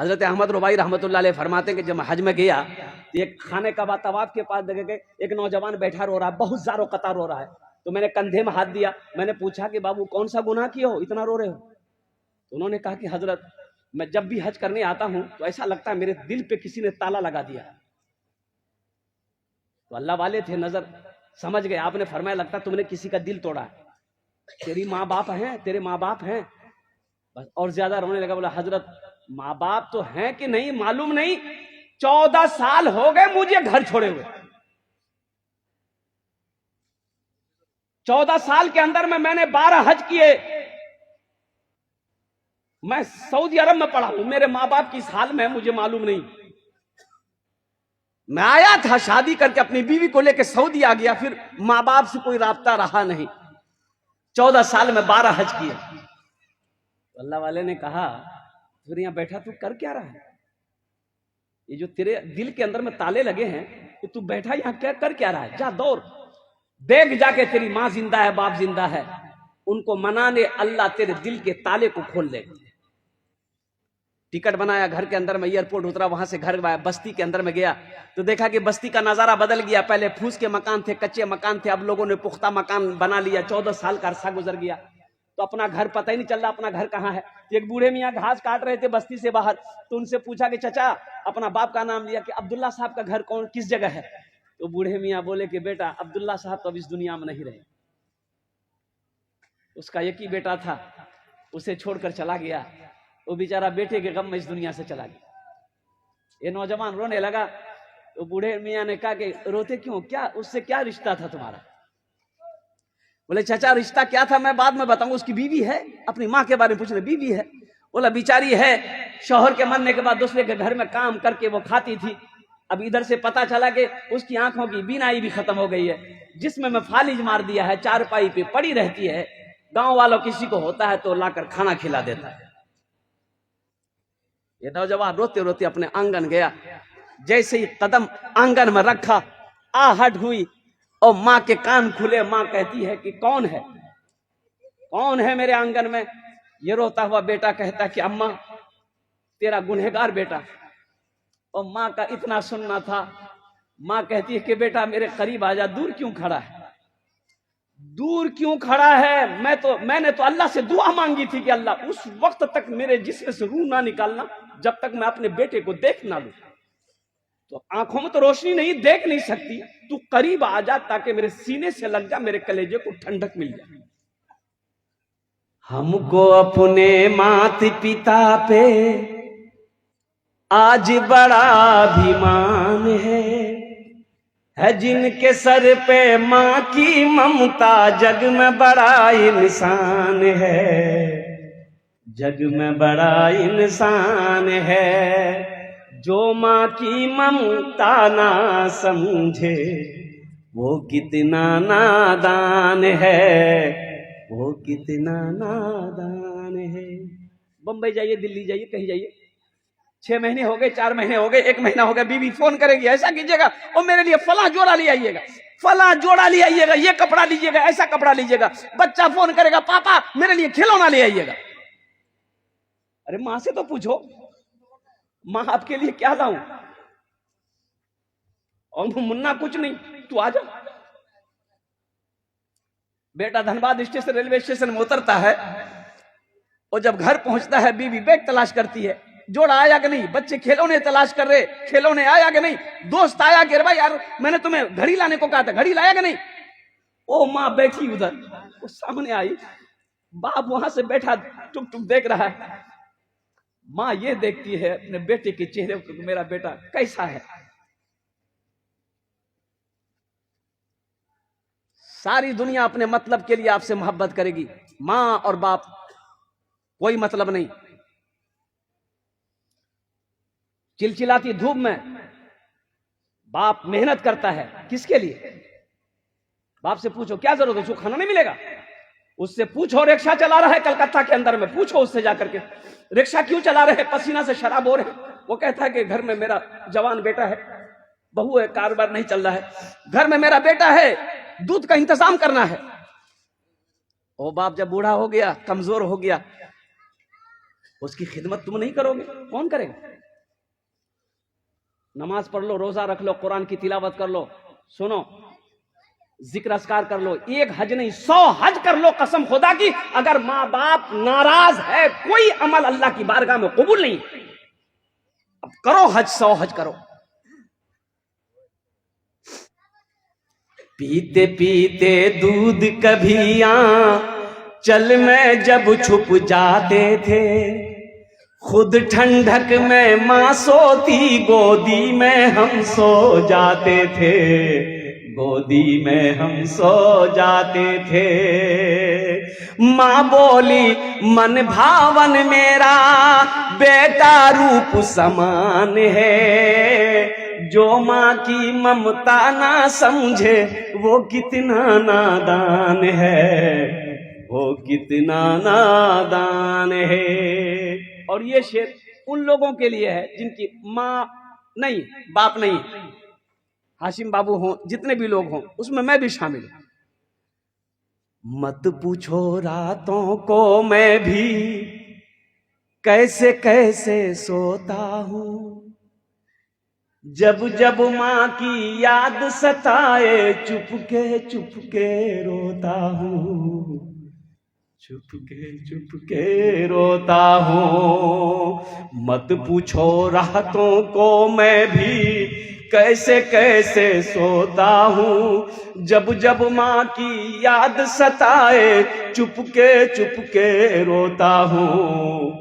हजरत अहमद रुबाई रहमतुल्लाह अलैह फरमाते हैं कि जब मैं हज में गया तो एक खाने का बाद तवाफ के पास देखे गए, एक नौजवान बैठा रो रहा है, बहुत ज़ारो कतार रो रहा है। तो मैंने कंधे में हाथ दिया, मैंने पूछा कि बाबू कौन सा गुनाह किए हो, इतना रो रहे हो? तो उन्होंने कहा कि हजरत मैं जब भी हज करने आता हूं तो ऐसा लगता है मेरे दिल पे किसी ने ताला लगा दिया। तो अल्लाह वाले थे, नजर समझ गए। आपने फरमाया लगता तुमने किसी का दिल तोड़ा है, तेरी माँ बाप हैं, तेरे माँ बाप हैं। बस और ज्यादा रोने लगा, बोला हजरत माँ बाप तो हैं कि नहीं मालूम नहीं, 14 साल हो गए मुझे घर छोड़े हुए। 14 साल के अंदर में मैंने 12 हज किए। मैं सऊदी अरब में पढ़ा हूं, मेरे माँ बाप किस हाल में है मुझे मालूम नहीं। मैं आया था शादी करके अपनी बीवी को लेकर सऊदी आ गया, फिर माँ बाप से कोई राब्ता रहा नहीं। 14 साल में 12 हज किए। तो अल्लाह वाले ने कहा फिर यहां बैठा तू कर क्या रहा है? ये जो तेरे दिल के अंदर में ताले लगे हैं, तो तू बैठा यहां क्या कर क्या रहा है? जा दौड़ देख जाके तेरी माँ जिंदा है, बाप जिंदा है, उनको मनाने अल्लाह तेरे दिल के ताले को खोल देगा। टिकट बनाया, घर के अंदर में एयरपोर्ट उतरा, वहां से घर बस्ती के अंदर में गया तो देखा कि बस्ती का नजारा बदल गया। पहले फूस के मकान थे, कच्चे मकान थे, अब लोगों ने पुख्ता मकान बना लिया। 14 साल का अरसा गुजर गया तो अपना घर पता ही नहीं चल रहा अपना घर कहाँ है। एक बूढ़े मियाँ घास काट रहे थे बस्ती से बाहर, तो उनसे पूछा कि चचा, अपना बाप का नाम लिया कि अब्दुल्ला साहब का घर कौन किस जगह है? तो बूढ़े मियाँ बोले कि बेटा अब्दुल्ला साहब तो अब इस दुनिया में नहीं रहे, उसका एक ही बेटा था, उसे छोड़कर चला गया, वो बेचारा बेटे के गम में इस दुनिया से चला गया। ये नौजवान रोने लगा तो बूढ़े मियाँ ने कहा कि रोते क्यों, क्या उससे क्या रिश्ता था तुम्हारा? बोले चाचा रिश्ता क्या था मैं बाद में बताऊंगा, उसकी बीवी है, अपनी माँ के बारे में पूछ रहे, बीवी है। बोला बिचारी है, शौहर के मरने के बाद दूसरे के घर में काम करके वो खाती थी। अब इधर से पता चला कि उसकी आंखों की बीनाई भी खत्म हो गई है, जिसमें मैं फालिज मार दिया है, चारपाई पे पड़ी रहती है। गांव वालों किसी को होता है तो लाकर खाना खिला देता है। ये नौजवान रोते रोते अपने आंगन गया, जैसे ही कदम आंगन में रखा आहट हुई और माँ के कान खुले। माँ कहती है कि कौन है, कौन है मेरे आंगन में? ये रोता हुआ बेटा कहता है कि अम्मा तेरा गुनहगार बेटा। और माँ का इतना सुनना था। माँ कहती है कि बेटा मेरे करीब आ जा, दूर क्यों खड़ा है, दूर क्यों खड़ा है? मैंने तो अल्लाह से दुआ मांगी थी कि अल्लाह उस वक्त तक मेरे जिस्म से रूह ना निकालना जब तक मैं अपने बेटे को देख ना लूं। तो आंखों में तो रोशनी नहीं, देख नहीं सकती, तू करीब आ जा ताकि मेरे सीने से लग जा, मेरे कलेजे को ठंडक मिल जाए। हमको अपने माता पिता पे आज बड़ा अभिमान है जिनके सर पे माँ की ममता, जग में बड़ा इंसान है, जग में बड़ा इंसान है। जो माँ की ममता ना समझे वो कितना नादान है, वो कितना नादान है। बंबई जाइए, दिल्ली जाइए, कहीं जाइए, 6 महीने हो गए, 4 महीने हो गए, 1 महीना हो गया, बीवी फोन करेगी ऐसा कीजिएगा और मेरे लिए फला जोड़ा ले आइएगा, फला जोड़ा ले आइएगा, ये कपड़ा लीजिएगा, ऐसा कपड़ा लीजिएगा। बच्चा फोन करेगा पापा मेरे लिए खिलौना ले आइएगा। अरे माँ से तो पूछो, माँ आपके लिए क्या लाऊं? और मुन्ना कुछ नहीं, तू आ जा। बेटा धनबाद स्टेशन रेलवे स्टेशन में उतरता है और जब घर पहुंचता है बीवी बैग तलाश करती है, जोड़ा आया कि नहीं, बच्चे खिलौने तलाश कर रहे, खिलौने आया कि नहीं, दोस्त आया कि भाई यार मैंने तुम्हें घड़ी लाने को कहा था, घड़ी लाया कि नहीं। ओ माँ बैठी उधर, वो सामने आई, बाप वहां से बैठा टुक टुक देख रहा है। माँ ये देखती है अपने बेटे के चेहरे को, मेरा बेटा कैसा है। सारी दुनिया अपने मतलब के लिए आपसे मोहब्बत करेगी, माँ और बाप कोई मतलब नहीं। चिलचिलाती धूप में बाप मेहनत करता है, किसके लिए? बाप से पूछो क्या जरूरत है, उसको खाना नहीं मिलेगा? उससे पूछो रिक्शा चला रहा है कलकत्ता के अंदर में, पूछो उससे जाकर के रिक्शा क्यों चला रहे, पसीना से शराब हो रहे। वो कहता है कि घर में मेरा जवान बेटा है, बहू है, कारोबार नहीं चल रहा है, घर में मेरा बेटा है, दूध का इंतजाम करना है। वो बाप जब बूढ़ा हो गया, कमजोर हो गया, उसकी खिदमत तुम नहीं करोगे, कौन करेगा? नमाज पढ़ लो, रोजा रख लो, कुरान की तिलावत कर लो, सुनो, जिक्र अस्कार कर लो, 1 हज नहीं 100 हज कर लो कसम खुदा की। अगर माँ बाप नाराज है, कोई अमल अल्लाह की बारगाह में कबूल नहीं। अब करो हज, 100 हज करो। पीते पीते दूध कभी चल में जब छुप जाते थे, खुद ठंडक में मां सोती, गोदी में हम सो जाते थे, गोदी में हम सो जाते थे। मां बोली मन भावन मेरा बेटा रूप समान है, जो मां की ममता ना समझे वो कितना नादान है, वो कितना नादान है। और ये शेर उन लोगों के लिए है जिनकी मां नहीं, बाप नहीं, हाशिम बाबू हो, जितने भी लोग हों, उसमें मैं भी शामिल हूं। मत पूछो रातों को मैं भी कैसे कैसे सोता हूं, जब जब मां की याद सताए चुपके चुपके रोता हूं, चुपके रोता हूं। मत पूछो रातों को मैं भी कैसे कैसे सोता हूं, जब जब मां की याद सताए चुपके चुपके रोता हूं।